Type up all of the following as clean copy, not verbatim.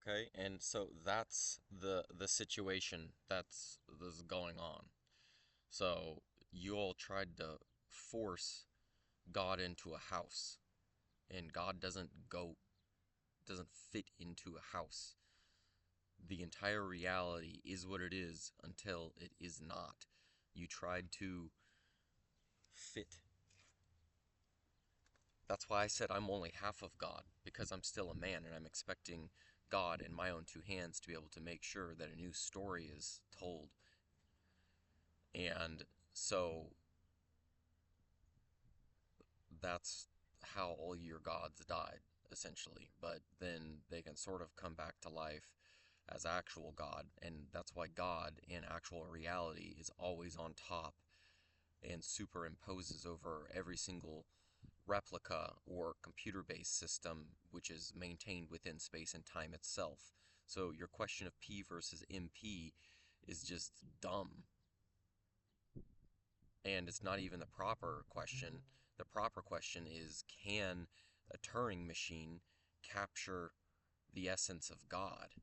Okay, and so that's the situation that's going on. So you all tried to force God into a house, and God doesn't fit into a house. The entire reality is what it is until it is not. You tried to fit. That's why I said I'm only half of God, because I'm still a man and I'm expecting God in my own two hands to be able to make sure that a new story is told. And so that's how all your gods died, essentially. But then they can sort of come back to life as actual God, and that's why God in actual reality is always on top and superimposes over every single replica or computer based system which is maintained within space and time itself. So your question of P versus MP is just dumb. And it's not even the proper question. The proper question is, can a Turing machine capture the essence of God?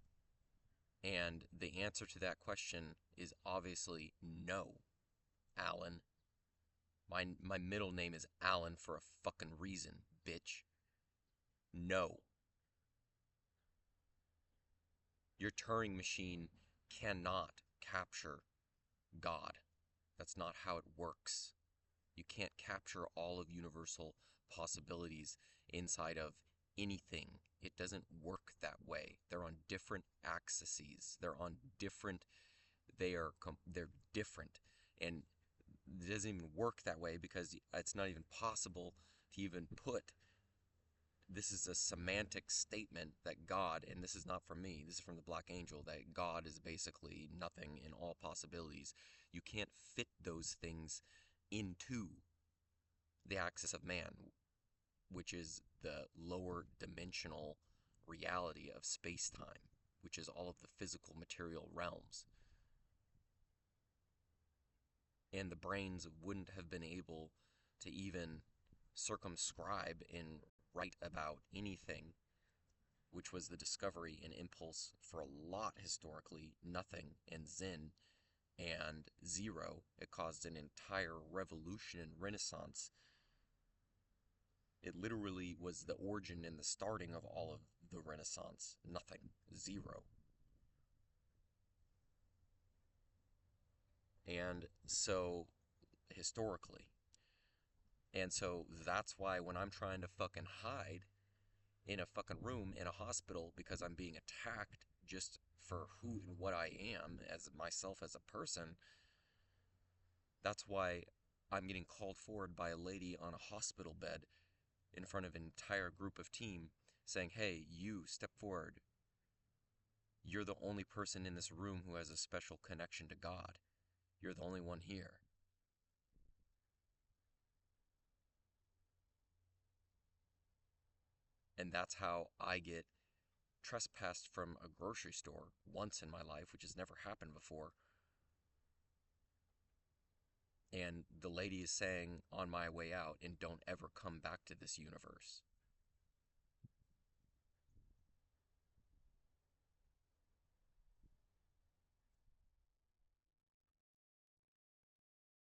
And the answer to that question is obviously no, Alan. My middle name is Alan for a fucking reason, bitch. No. Your Turing machine cannot capture God. That's not how it works. You can't capture all of universal possibilities inside of anything. It doesn't work that way. They're on different axes. They're different, and it doesn't even work that way because it's not even possible to even put this is a semantic statement that God, and this is not from me, this is from the Black Angel, that God is basically nothing in all possibilities. You can't fit those things into the axis of man, which is the lower dimensional reality of space time, which is all of the physical material realms. And the brains wouldn't have been able to even circumscribe and write about anything, which was the discovery and impulse for a lot historically, nothing and Zen and zero. It caused an entire revolution and renaissance. It literally was the origin and the starting of all of the renaissance. Nothing, zero. And so, historically. And so that's why when I'm trying to fucking hide in a fucking room in a hospital because I'm being attacked just for who and what I am as myself as a person, that's why I'm getting called forward by a lady on a hospital bed in front of an entire group of team saying, hey, you step forward. You're the only person in this room who has a special connection to God. You're the only one here. And that's how I get trespassed from a grocery store once in my life, which has never happened before. And the lady is saying on my way out, and don't ever come back to this universe.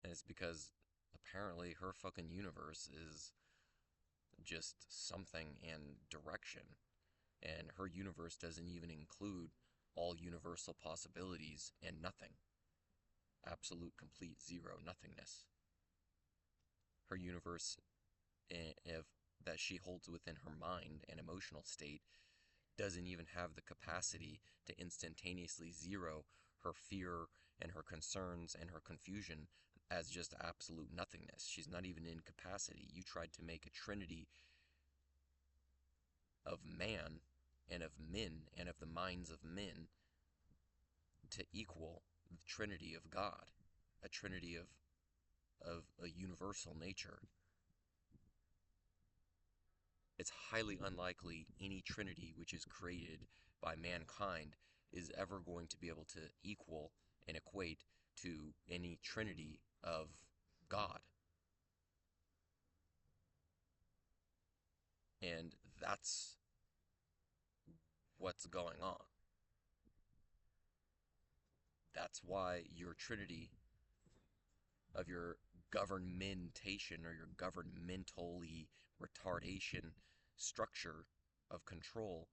And it's because apparently her fucking universe is just something in direction. And her universe doesn't even include all universal possibilities and nothing. Absolute, complete zero, nothingness. Her universe if, that she holds within her mind and emotional state doesn't even have the capacity to instantaneously zero her fear and her concerns and her confusion as just absolute nothingness. She's not even in capacity. You tried to make a trinity of man and of men and of the minds of men to equal the trinity of God, a trinity of a universal nature. It's highly unlikely any trinity which is created by mankind is ever going to be able to equal and equate to any trinity of God. And that's what's going on. That's why your trinity of your governmentation or your governmentally retardation structure of control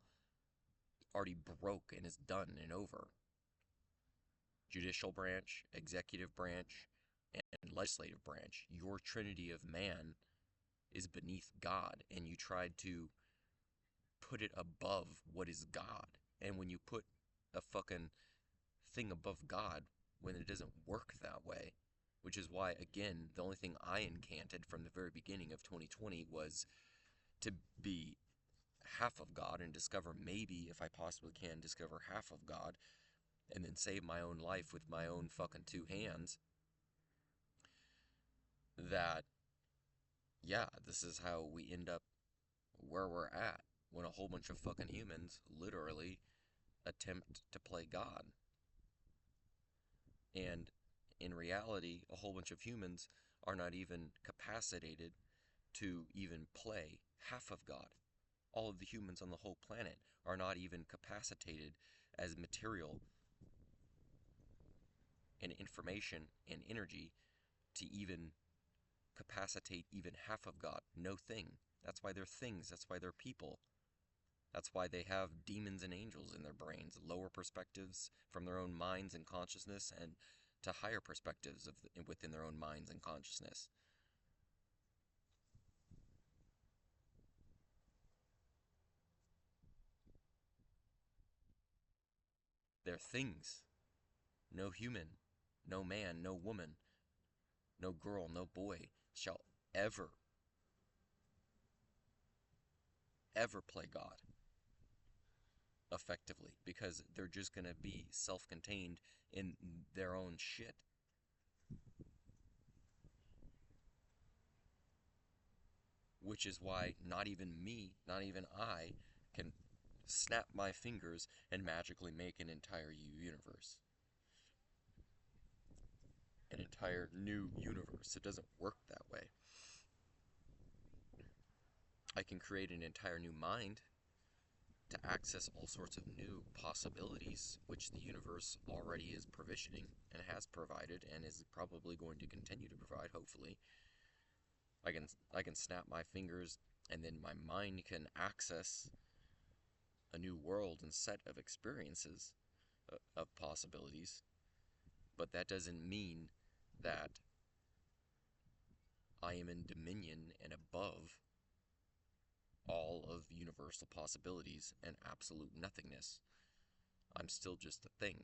already broke and is done and over. Judicial branch, executive branch, and legislative branch. Your trinity of man is beneath God, and you tried to put it above what is God. And when you put a fucking thing above God, when it doesn't work that way, which is why, again, the only thing I incanted from the very beginning of 2020 was to be half of God and discover, maybe, if I possibly can, discover half of God, and then save my own life with my own fucking two hands. That, yeah, this is how we end up where we're at, when a whole bunch of fucking humans literally attempt to play God. And in reality, a whole bunch of humans are not even capacitated to even play half of God. All of the humans on the whole planet are not even capacitated as material and information and energy to even capacitate even half of God. No thing. That's why they're things. That's why they're people. That's why they have demons and angels in their brains, lower perspectives from their own minds and consciousness, and to higher perspectives within their own minds and consciousness. They're things. No human, no man, no woman, no girl, no boy shall ever, ever play God effectively, because they're just going to be self-contained in their own shit. Which is why not even me, not even I, can snap my fingers and magically make an entire universe. An entire new universe. It doesn't work that way. I can create an entire new mind to access all sorts of new possibilities, which the universe already is provisioning and has provided and is probably going to continue to provide, hopefully. I can snap my fingers and then my mind can access a new world and set of experiences of possibilities, but that doesn't mean that I am in dominion and above all of universal possibilities and absolute nothingness. I'm still just a thing.